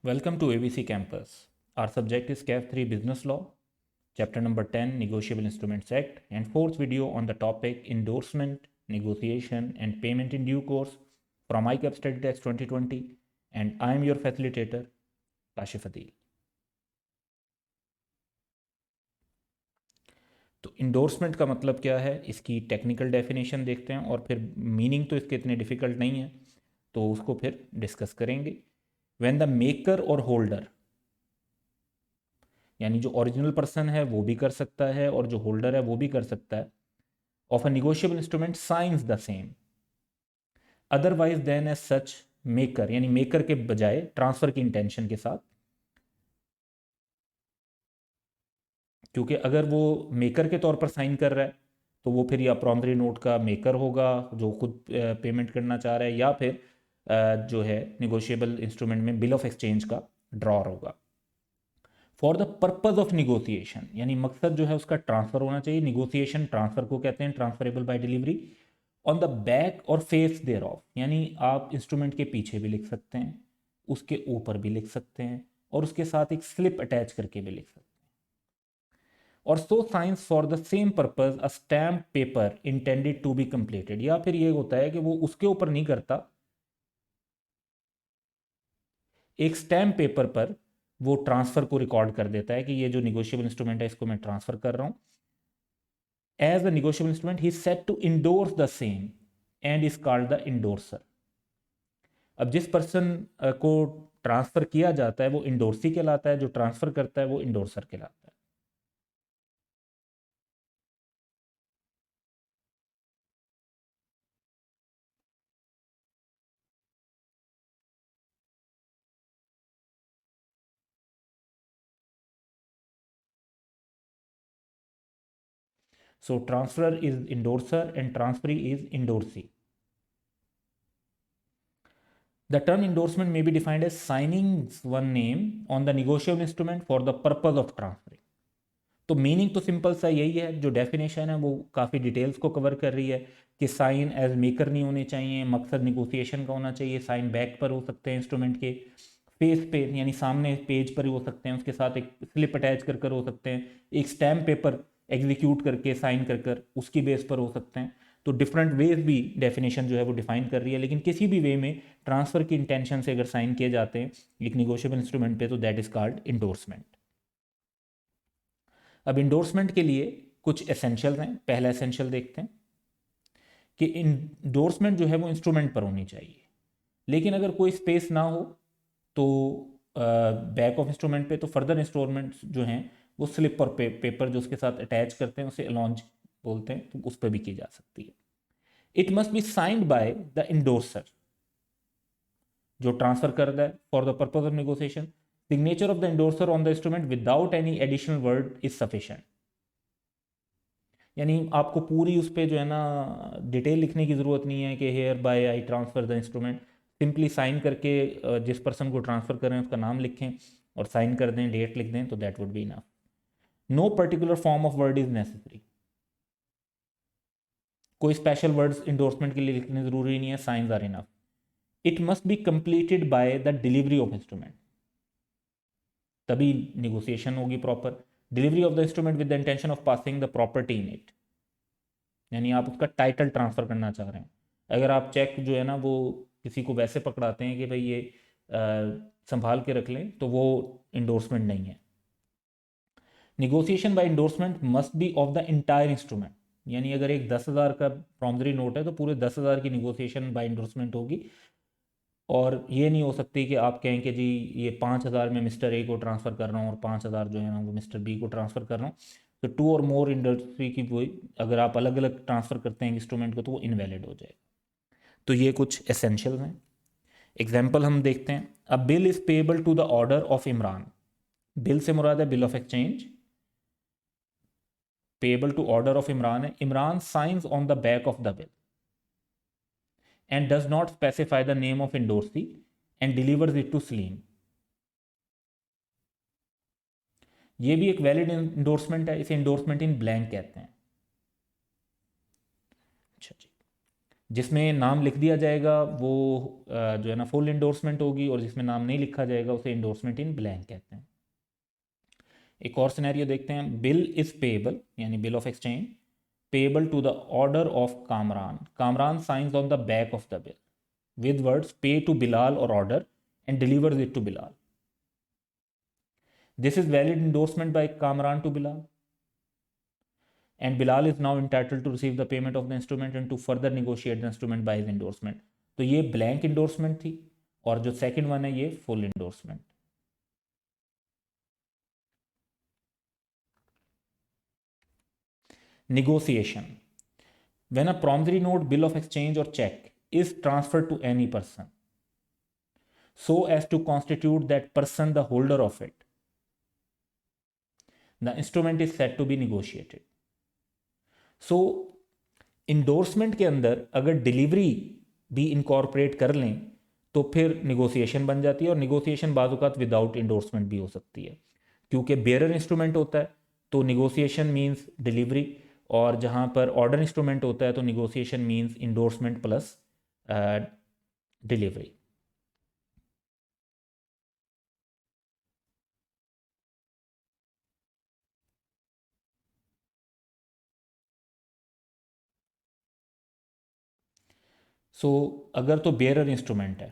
Welcome to ABC Campus. Our subject is CAF 3 Business Law, Chapter number 10 Negotiable Instruments Act, and fourth video on the topic Endorsement, Negotiation, and Payment in Due Course from ICAP Study Text 2020. And I am your facilitator, Kashif Adil. तो endorsement का मतलब क्या है, इसकी technical definition देखते हैं और फिर मीनिंग तो इसके इतने डिफ़िकल्ट नहीं है, तो उसको फिर डिस्कस करेंगे. व्हेन द मेकर और होल्डर, यानी जो ओरिजिनल पर्सन है वो भी कर सकता है और जो होल्डर है वो भी कर सकता है, of a negotiable instrument signs the same, otherwise then as such maker, यानी मेकर के बजाय ट्रांसफर की इंटेंशन के साथ, क्योंकि अगर वो मेकर के तौर पर साइन कर रहा है तो वो फिर या प्रॉमिसरी नोट का मेकर होगा जो खुद पेमेंट करना चाह रहा है, या फिर जो है निगोशिएबल इंस्ट्रूमेंट में बिल ऑफ एक्सचेंज का ड्रॉर होगा. For the purpose of negotiation, यानी मकसद जो है उसका ट्रांसफर होना चाहिए. निगोसिएशन ट्रांसफर को कहते हैं, transferable by delivery. On the back और फेस देयर ऑफ, यानी आप इंस्ट्रूमेंट के पीछे भी लिख सकते हैं, उसके ऊपर भी लिख सकते हैं, और उसके साथ एक स्लिप अटैच करके भी लिख सकते हैं. और so signs for the same purpose a stamp paper intended to be completed, या फिर ये होता है कि वो उसके ऊपर नहीं करता, एक स्टैम्प पेपर पर वो ट्रांसफर को रिकॉर्ड कर देता है कि ये जो निगोशिएबल इंस्ट्रूमेंट है इसको मैं ट्रांसफर कर रहा हूं. As a negotiable instrument he set to endorse the same and is called the endorser. अब जिस पर्सन को ट्रांसफर किया जाता है वो इंडोर्सी कहलाता है, जो ट्रांसफर करता है वो इंडोर्सर कहलाता है. So transferor is endorser and transferee is endorsee. The term endorsement may be defined as signing one name on the negotiable instrument for the purpose of transferring. तो मीनिंग तो सिंपल सा यही है, जो डेफिनेशन है वो काफ़ी डिटेल्स को कवर कर रही है कि साइन एज मेकर नहीं होने चाहिए, मकसद निगोसिएशन का होना चाहिए, साइन बैक पर हो सकते हैं इंस्ट्रूमेंट के, फेस पे यानी सामने पेज पर ही हो सकते हैं, उसके साथ एक स्लिप अटैच कर कर हो सकते हैं, एक स्टैम्प पेपर एग्जीक्यूट करके साइन कर कर उसकी बेस पर हो सकते हैं. तो डिफरेंट वेज भी डेफिनेशन जो है वो डिफाइन कर रही है, लेकिन किसी भी वे में ट्रांसफर की इंटेंशन से अगर साइन किए जाते हैं एक निगोशिएबल इंस्ट्रूमेंट पे तो दैट इज कॉल्ड इंडोर्समेंट. अब इंडोर्समेंट के लिए कुछ एसेंशियल हैं. पहला एसेंशियल देखते हैं कि इंडोर्समेंट जो है वो इंस्ट्रूमेंट पर होनी चाहिए, लेकिन अगर कोई स्पेस ना हो तो बैक ऑफ इंस्ट्रूमेंट पे तो फर्दर इंस्टॉलमेंट जो हैं वो स्लिप और पेपर जो उसके साथ अटैच करते हैं उसे अलॉन्ज बोलते हैं, तो उस पर भी की जा सकती है. It must be signed by the endorser, जो ट्रांसफर कर रहा है for the purpose of negotiation. Signature of the endorser on the instrument without any additional word is sufficient. यानी आपको पूरी उस पर जो है ना डिटेल लिखने की ज़रूरत नहीं है कि hereby I transfer the instrument. Simply sign करके जिस पर्सन को ट्रांसफ़र कर रहे हैं उसका नाम लिखें और साइन कर दें, डेट लिख दें, तो that would be enough. No particular form of word is necessary. कोई स्पेशल वर्ड्स इंडोर्समेंट के लिए लिखने ज़रूरी नहीं है, signs are enough. It must be completed by the delivery of instrument, तभी निगोसिएशन होगी proper. Delivery of the instrument with the intention of passing the property in it, यानी आप उसका टाइटल ट्रांसफ़र करना चाह रहे हैं. अगर आप चेक जो है ना वो किसी को वैसे पकड़ाते हैं कि भाई ये संभाल के रख लें, तो वो इंडोर्समेंट नहीं है. Negotiation by endorsement must be of the entire instrument, यानी अगर एक 10,000 का प्रॉमिसरी नोट है तो पूरे 10,000 की निगोसिएशन बाय इंडोर्समेंट होगी. और ये नहीं हो सकती कि आप कहें कि जी ये 5,000 में मिस्टर ए को ट्रांसफ़र कर रहा हूँ और 5,000 जो है ना वो मिस्टर बी को ट्रांसफ़र कर रहा हूँ. तो टू और मोर इंडस्ट्री की वो अगर आप अलग अलग ट्रांसफ़र करते हैं इंस्ट्रूमेंट को तो वो इनवैलिड हो जाएगा. तो ये कुछ एसेंशियल हैं. एग्जाम्पल हम देखते हैं. A bill is payable to the order of Imran. Bill से मुराद है bill of exchange. Payable to order of Imran है. Imran signs on the back of the bill and does not specify the name of endorsee and delivers it to Salim. ये भी एक valid endorsement है, इसे endorsement in blank कहते हैं. अच्छा जी. जिसमें नाम लिख दिया जाएगा वो जो है ना फुल इंडोर्समेंट होगी, और जिसमें नाम नहीं लिखा जाएगा उसे इंडोर्समेंट इन ब्लैंक कहते हैं। एक और सिनेरियो देखते हैं, बिल इज पेएबल यानी bill of exchange payable to the order of Kamran, Kamran signs on the back of the bill with words pay to Bilal or order and delivers it to Bilal. This is valid endorsement by Kamran to Bilal. And Bilal is now entitled to receive the payment of the instrument and to further negotiate the instrument by his endorsement. तो ये blank endorsement थी, और जो second one है ये full endorsement. Negotiation. When a promissory note, bill of exchange or check is transferred to any person so as to constitute that person the holder of it, the instrument is said to be negotiated. So endorsement के अंदर अगर delivery भी incorporate कर लें तो फिर negotiation बन जाती है, और निगोसिएशन बाज़ विदाउट इंडोर्समेंट भी हो सकती है, क्योंकि बेयरर इंस्ट्रूमेंट होता है तो निगोसिएशन मींस डिलीवरी, और जहाँ पर ऑर्डर इंस्ट्रूमेंट होता है तो negotiation means endorsement plus delivery. So अगर तो बेयरर इंस्ट्रूमेंट है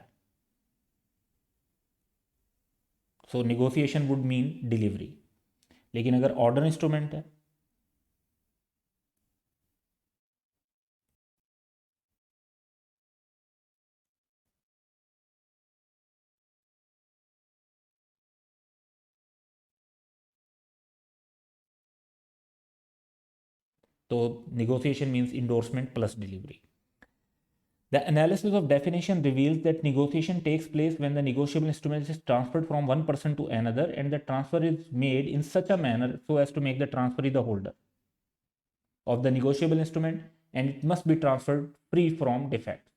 so negotiation would mean delivery, लेकिन अगर ऑर्डर इंस्ट्रूमेंट है तो negotiation means endorsement plus delivery. The analysis of definition reveals that negotiation takes place when the negotiable instrument is transferred from one person to another, and the transfer is made in such a manner so as to make the transferee the holder of the negotiable instrument, and it must be transferred free from defects,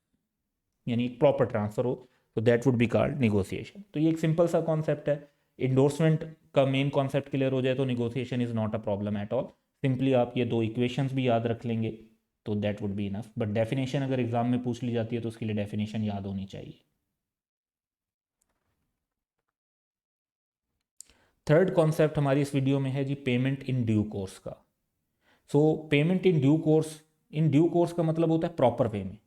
यानी proper transfer हो, तो that would be called negotiation. तो ये एक simple सा concept है। Endorsement का main concept clear हो जाए तो negotiation is not a problem at all. Simply आप ये दो इक्वेशंस भी याद रख लेंगे तो that would be enough. But definition अगर एग्जाम में पूछ ली जाती है तो उसके लिए डेफिनेशन याद होनी चाहिए। थर्ड कॉन्सेप्ट हमारी इस वीडियो में है जी पेमेंट इन ड्यू कोर्स का। सो पेमेंट इन ड्यू कोर्स का मतलब होता है प्रॉपर वे में।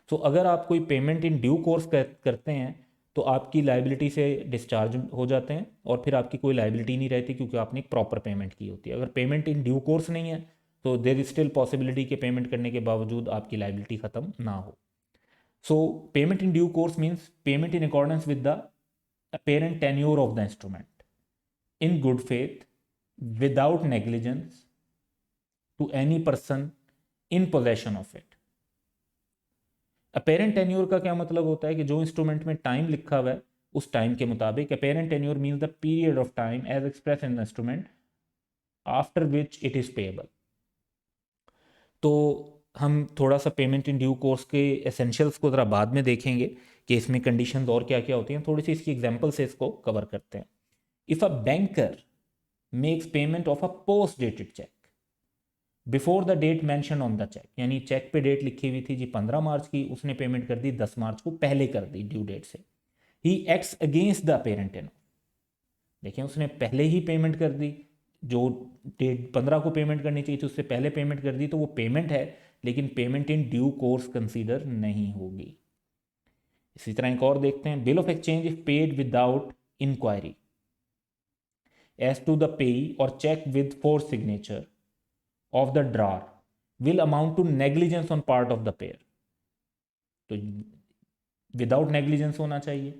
तो अगर आप कोई पेमेंट इन ड्यू कोर्स करते हैं तो आपकी लाइबिलिटी से डिस्चार्ज हो जाते हैं, और फिर आपकी कोई लाइबिलिटी नहीं रहती क्योंकि आपने एक प्रॉपर पेमेंट की होती है। अगर पेमेंट इन ड्यू कोर्स नहीं है तो देर इज स्टिल पॉसिबिलिटी के पेमेंट करने के बावजूद आपकी लाइबिलिटी ख़त्म ना हो। सो payment in due course means payment in accordance with the apparent tenure of the instrument in good faith without negligence to any person in possession of it। Apparent tenure का क्या मतलब होता है कि जो इंस्ट्रूमेंट में टाइम लिखा हुआ है उस टाइम के मुताबिक। Apparent tenure means the period of time as express in the instrument after which it is payable. तो हम थोड़ा सा पेमेंट इन ड्यू कोर्स के एसेंशियल्स को ज़रा बाद में देखेंगे कि इसमें कंडीशंस और क्या क्या होती हैं। थोड़ी सी इसकी एग्जांपल से इसको कवर करते हैं। If a banker makes payment of a post dated cheque before the date mention on the cheque, यानी चेक पे डेट लिखी हुई थी जी 15 मार्च की, उसने पेमेंट कर दी 10 मार्च को, पहले कर दी ड्यू डेट से। He acts against the parent tenure. देखिए उसने पहले ही पेमेंट कर दी, जो डेट 15 को पेमेंट करनी चाहिए थी उससे पहले पेमेंट कर दी, तो वो पेमेंट है, लेकिन payment in due course consider नहीं होगी। इसी तरह एक और देखते हैं, bill of exchange if paid without enquiry as to the payee और cheque with forged signature of the drawer will amount to negligence on part of the payer। तो विदाउट नेग्लिजेंस होना चाहिए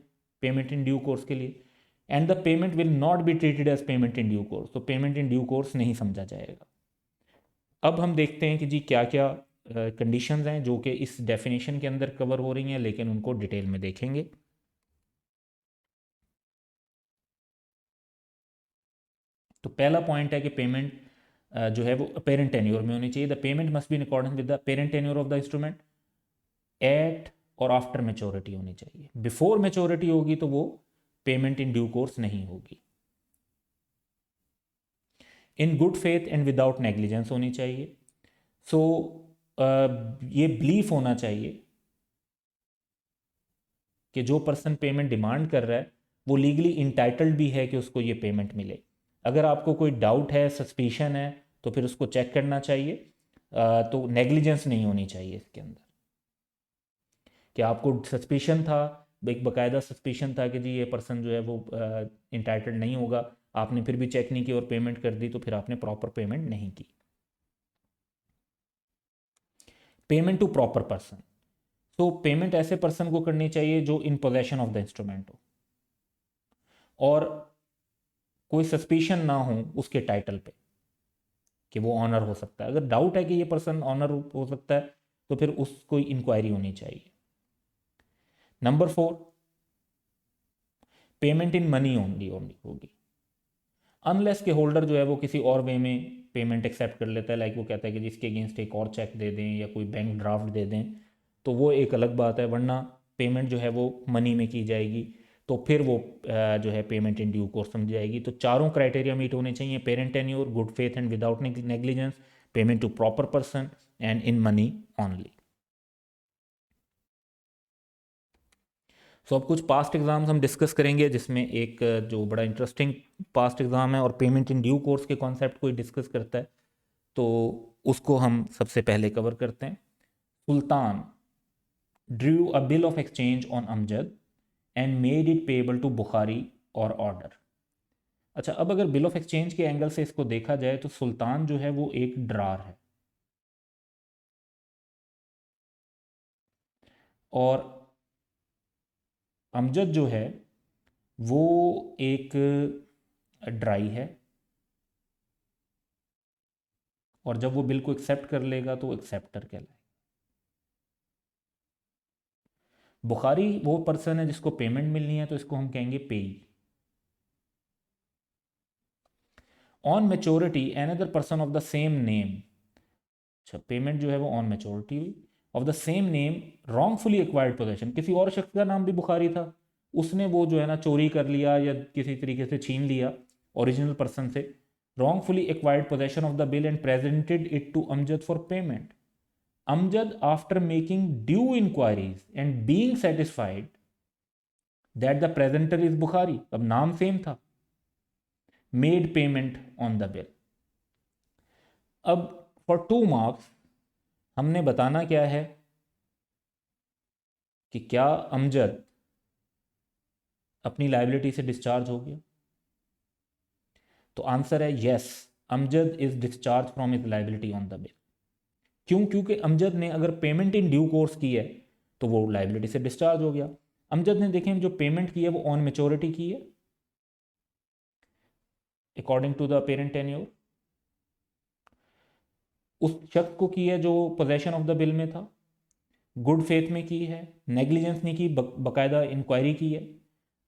पेमेंट इन ड्यू कोर्स के लिए, and the payment will not be treated as payment in due course, तो payment in due course नहीं समझा जाएगा। अब हम देखते हैं कि जी क्या क्या कंडीशंस हैं जो कि इस डेफिनेशन के अंदर कवर हो रही हैं, लेकिन उनको डिटेल में देखेंगे। तो पहला पॉइंट है कि पेमेंट जो है वो अपेरेंट टेन्योर में होनी चाहिए। The payment must be in accordance with the parent tenure of the instrument at और आफ्टर मेच्योरिटी होनी चाहिए। बिफोर मेच्योरिटी होगी तो वो पेमेंट इन ड्यू कोर्स नहीं होगी। In good faith and without negligence होनी चाहिए। सो ये बिलीफ होना चाहिए कि जो पर्सन पेमेंट डिमांड कर रहा है वो लीगली इंटाइटल्ड भी है कि उसको ये पेमेंट मिले। अगर आपको कोई डाउट है, सस्पिशन है, तो फिर उसको चेक करना चाहिए। तो नेग्लिजेंस नहीं होनी चाहिए इसके अंदर, कि आपको सस्पिशन था, एक बकायदा सस्पिशन था कि जी ये पर्सन जो है वो इंटाइटल्ड नहीं होगा, आपने फिर भी चेक नहीं की और पेमेंट कर दी, तो फिर आपने प्रॉपर पेमेंट नहीं की। पेमेंट टू प्रॉपर पर्सन, तो पेमेंट ऐसे पर्सन को करनी चाहिए जो in possession of the instrument हो और कोई सस्पिशन ना हो उसके टाइटल पे कि वो ऑनर हो सकता है। अगर डाउट है कि ये पर्सन ऑनर हो सकता है तो फिर उसको इंक्वायरी होनी चाहिए। Number 4, payment in money only only होगी, अनलेस के होल्डर जो है वो किसी और वे में पेमेंट एक्सेप्ट कर लेता है, लाइक वो कहता है कि जिसके अगेंस्ट एक और चेक दे दें या कोई बैंक ड्राफ्ट दे दें, तो वो एक अलग बात है, वरना पेमेंट जो है वो मनी में की जाएगी, तो फिर वो जो है पेमेंट इन ड्यू कोर्स समझी जाएगी। तो चारों क्राइटेरिया मीट होने चाहिए: parent tenor, good faith and without negligence, payment to proper person and in money only. So अब कुछ पास्ट एग्जाम्स हम डिस्कस करेंगे, जिसमें एक जो बड़ा इंटरेस्टिंग पास्ट एग्जाम है और पेमेंट इन ड्यू कोर्स के कॉन्सेप्ट को डिस्कस करता है, तो उसको हम सबसे पहले कवर करते हैं। Sultan drew a bill of exchange on Amjad and made it payable to Bukhari or order. अच्छा, अब अगर बिल ऑफ एक्सचेंज के एंगल से इसको देखा जाए तो सुल्तान जो है वो एक ड्रार है और अमजद जो है वो एक ड्राई है, और जब वो बिल को एक्सेप्ट कर लेगा तो एक्सेप्टर कहलाए। बुखारी वो पर्सन है जिसको पेमेंट मिलनी है, तो इसको हम कहेंगे पेई। On maturity another person of the same name, अच्छा पेमेंट जो है वो ऑन मेच्योरिटी हुई, of the same name wrongfully acquired possession, किसी और शख्स का नाम भी बुखारी था, उसने वो जो है ना चोरी कर लिया या किसी तरीके से छीन लिया ओरिजिनल पर्सन से, wrongfully acquired possession of the bill and presented it to Amjad for payment. Amjad, after making due inquiries and being satisfied that the presenter is Bukhari, अब नाम सेम था, made payment on the bill. अब for 2 marks हमने बताना क्या है कि क्या अमजद अपनी लाइबिलिटी से डिस्चार्ज हो गया, तो आंसर है yes, Amjad is discharge from his liability on the bill. क्यों? क्योंकि अमजद ने अगर पेमेंट इन ड्यू कोर्स की है तो वो लाइबिलिटी से डिस्चार्ज हो गया। अमजद ने देखें जो पेमेंट की है वो ऑन मेच्योरिटी की है according to the parent tenure, उस शख्स को की है जो पोजेशन ऑफ द बिल में था, गुड फेथ में की है, नेग्लिजेंस नहीं की, बकायदा इंक्वायरी की है,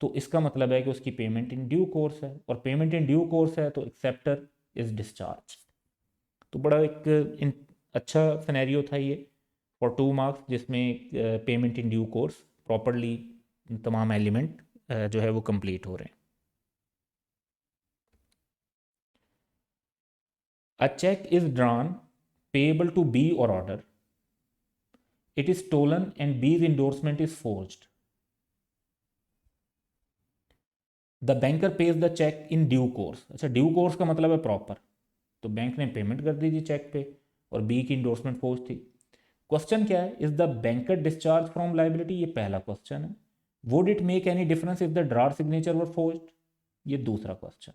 तो इसका मतलब है कि उसकी पेमेंट इन ड्यू कोर्स है, और पेमेंट इन ड्यू कोर्स है तो एक्सेप्टर इज डिस्चार्ज। तो बड़ा एक अच्छा सिनेरियो था ये फॉर 2 मार्क्स, जिसमें payment in due course properly तमाम एलिमेंट जो है वो कंप्लीट हो रहे हैं। A cheque is drawn payable to B or order, it is stolen and B's endorsement is forged, the banker pays the cheque in due course. अच्छा, due course का मतलब है प्रॉपर, तो बैंक ने पेमेंट कर दी थी चेक पे और बी की इंडोर्समेंट फोर्ज थी। क्वेश्चन क्या है? Is the banker discharge from liability, ये पहला क्वेश्चन है। Would it make any difference if the ड्रार signature were forged, ये दूसरा क्वेश्चन।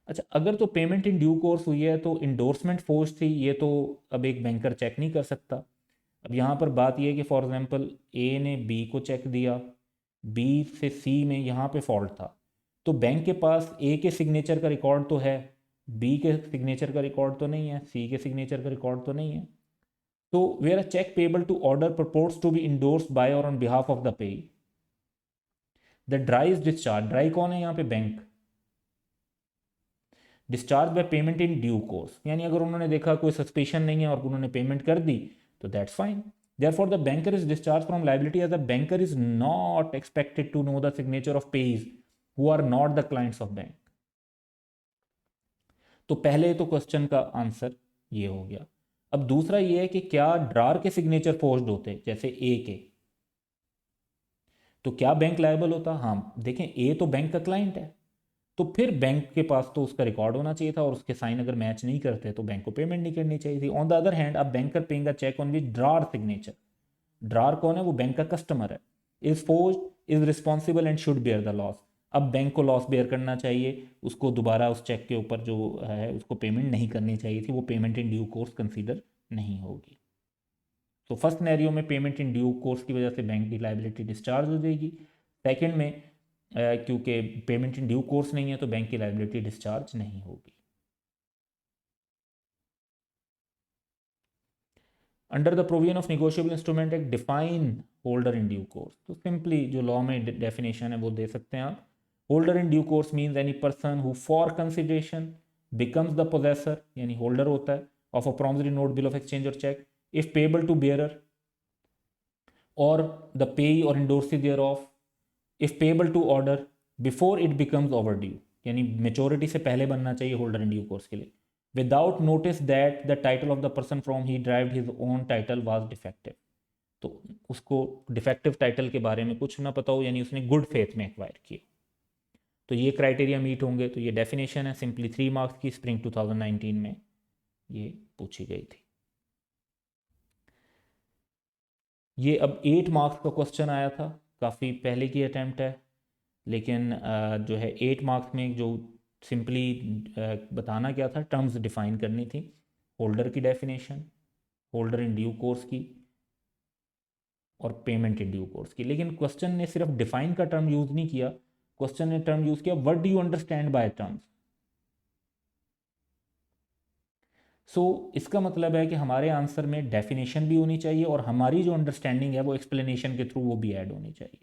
अच्छा, अगर तो पेमेंट इन ड्यू कोर्स हुई है तो इंडोर्समेंट फोर्स थी, ये तो अब एक बैंकर चेक नहीं कर सकता। अब यहाँ पर बात ये है कि फॉर एग्जांपल ए ने बी को चेक दिया, बी से सी में यहाँ पे फॉल्ट था, तो बैंक के पास ए के सिग्नेचर का रिकॉर्ड तो है, बी के सिग्नेचर का रिकॉर्ड तो नहीं है, सी के सिग्नेचर का रिकॉर्ड तो नहीं है। तो where a cheque payable to order purports to be endorsed by or on behalf of the payee, the drawee is discharged, drawee कौन है यहाँ पे? Bank. Discharged by payment in due course, यानी अगर उन्होंने देखा कोई सस्पेशन नहीं है और उन्होंने पेमेंट कर दी तो that's fine. Therefore, the banker is discharged from liability as the banker is not expected to know the signature of payees who are not the clients of bank. तो पहले तो क्वेश्चन का आंसर ये हो गया। अब दूसरा ये है कि क्या ड्रार के सिग्नेचर फोर्स्ड होते, जैसे ए के, तो क्या बैंक लायबल होता? हाँ, देखें ए तो बैंक का क्लाइंट है, तो फिर बैंक के पास तो उसका रिकॉर्ड होना चाहिए था, और उसके साइन अगर मैच नहीं करते तो बैंक को पेमेंट नहीं करनी चाहिए थी। ऑन द अदर हैंड, अब banker paying a cheque on which drawer signature, drawer कौन है? वो बैंक का कस्टमर है, is forced is responsible and should bear the loss. अब बैंक को लॉस बेयर करना चाहिए, उसको दोबारा उस चेक के ऊपर जो है उसको पेमेंट नहीं करनी चाहिए थी, वो payment in due course consider नहीं होगी। तो फर्स्ट सिनेरियो में पेमेंट इन ड्यू कोर्स की वजह से बैंक की लाइबिलिटी डिस्चार्ज हो जाएगी। सेकंड में क्योंकि पेमेंट इन ड्यू कोर्स नहीं है तो बैंक की लाइबिलिटी डिस्चार्ज नहीं होगी। Under the provision of negotiable instrument act define holder in due course, तो सिंपली जो लॉ में डेफिनेशन है वो दे सकते हैं आप। Holder in due course means any person who for consideration becomes the possessor, यानी होल्डर होता है, of a promissory note, bill of exchange or cheque, if payable to bearer or the payee or endorsee thereof if payable to order before it becomes overdue, यानी maturity से पहले बनना चाहिए holder in due course के लिए, without notice that the title of the person from he derived his own title was defective, तो उसको defective title के बारे में कुछ ना पता हो, यानी उसने गुड फेथ में एक्वायर किया, तो ये क्राइटेरिया मीट होंगे। तो ये डेफिनेशन है सिंपली 3 मार्क्स की, स्प्रिंग 2019 में ये पूछी गई थी। ये अब 8 मार्क्स का क्वेश्चन आया था, काफ़ी पहले की अटैम्प्ट है, लेकिन जो है 8 मार्क्स में जो सिंपली बताना क्या था, टर्म्स डिफाइन करनी थी, होल्डर की definition, holder in due course की, और पेमेंट इन ड्यू कोर्स की। लेकिन क्वेश्चन ने सिर्फ डिफाइन का टर्म यूज़ नहीं किया, क्वेश्चन ने टर्म यूज़ किया what do you understand by terms. So इसका मतलब है कि हमारे आंसर में डेफिनेशन भी होनी चाहिए, और हमारी जो अंडरस्टैंडिंग है वो एक्सप्लेनेशन के थ्रू वो भी ऐड होनी चाहिए।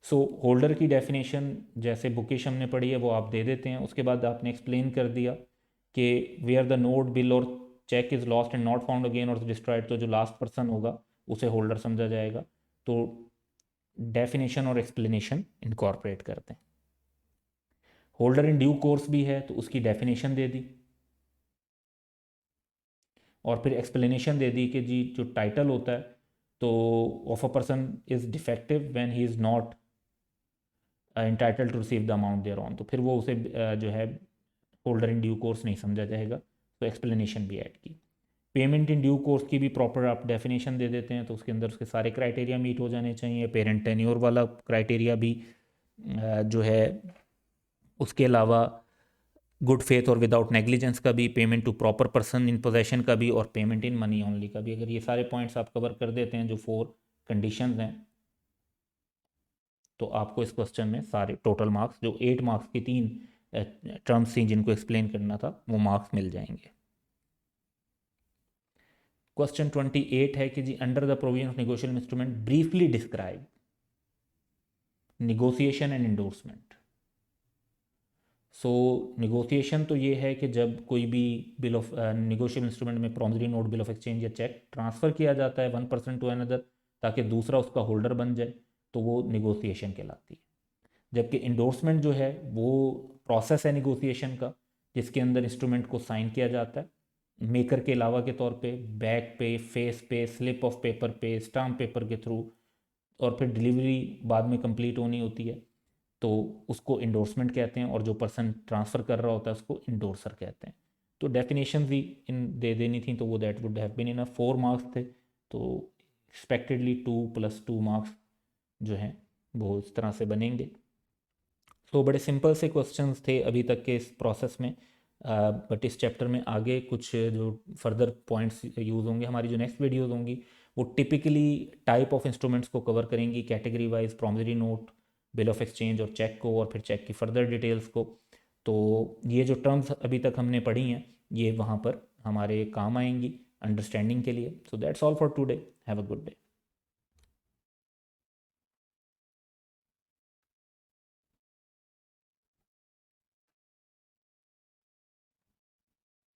सो होल्डर की डेफिनेशन जैसे बुकिश हमने पढ़ी है वो आप दे देते हैं, उसके बाद आपने एक्सप्लेन कर दिया कि वेयर द नोट, बिल और cheque is lost and not found again और डिस्ट्रॉयड, तो जो लास्ट पर्सन होगा उसे होल्डर समझा जाएगा। तो डेफिनेशन और एक्सप्लेनेशन इनकॉर्पोरेट करते हैं। होल्डर इन ड्यू कोर्स भी है तो उसकी डेफिनेशन दे दी, और फिर एक्सप्लेनेशन दे दी कि जी जो टाइटल होता है तो of a person is defective when he is not entitled to receive the amount thereon, तो फिर वो उसे जो है होल्डर इन ड्यू कोर्स नहीं समझा जाएगा, तो एक्सप्लेनेशन भी ऐड की। पेमेंट इन ड्यू कोर्स की भी प्रॉपर आप डेफिनेशन दे देते हैं, तो उसके अंदर उसके सारे क्राइटेरिया मीट हो जाने चाहिए, पेरेंट टेन्योर वाला क्राइटेरिया भी जो है, उसके अलावा गुड फेथ और विदाउट नेग्लिजेंस का भी, payment to proper person in possession का भी, और पेमेंट इन मनी ओनली का भी। अगर ये सारे पॉइंट्स आप कवर कर देते हैं जो 4 कंडीशंस हैं, तो आपको इस क्वेश्चन में सारे टोटल मार्क्स, जो 8 मार्क्स की 3 टर्म्स थी जिनको एक्सप्लेन करना था, वो मार्क्स मिल जाएंगे। क्वेश्चन 28 है कि जी under the provision of negotiable instrument briefly describe negotiation and endorsement. So negotiation तो ये है कि जब कोई भी बिल ऑफ नेगोशिएबल इंस्ट्रूमेंट में promissory note, bill of exchange या चेक ट्रांसफ़र किया जाता है वन पर्सन टू अनदर, ताकि दूसरा उसका होल्डर बन जाए, तो वो नेगोशिएशन कहलाती है। जबकि इंडोर्समेंट जो है वो प्रोसेस है नेगोशिएशन का, जिसके अंदर इंस्ट्रूमेंट को साइन किया जाता है मेकर के अलावा के तौर पे, बैक पे, फेस पे, स्लिप ऑफ पेपर पे, स्टाम्प पेपर के थ्रू, और फिर डिलीवरी बाद में कंप्लीट होनी होती है, तो उसको इंडोर्समेंट कहते हैं, और जो पर्सन ट्रांसफ़र कर रहा होता है उसको इंडोर्सर कहते हैं। तो डेफिनेशन भी इन दे देनी थी, तो वो that would have been in 4 marks थे, तो एक्सपेक्टेडली 2+2 मार्क्स जो हैं वो इस तरह से बनेंगे। तो बड़े सिंपल से क्वेश्चंस थे अभी तक के इस प्रोसेस में, बट इस चैप्टर में आगे कुछ जो फर्दर पॉइंट्स यूज़ होंगे, हमारी जो नेक्स्ट वीडियोज़ होंगी वो टिपिकली टाइप ऑफ इंस्ट्रूमेंट्स को कवर करेंगी, category wise promissory note, bill of exchange or check को, और फिर चेक की फर्दर डिटेल्स को। तो ये जो टर्म्स अभी तक हमने पढ़ी हैं ये वहाँ पर हमारे काम आएंगी अंडरस्टैंडिंग के लिए। So that's all for today, have a good day.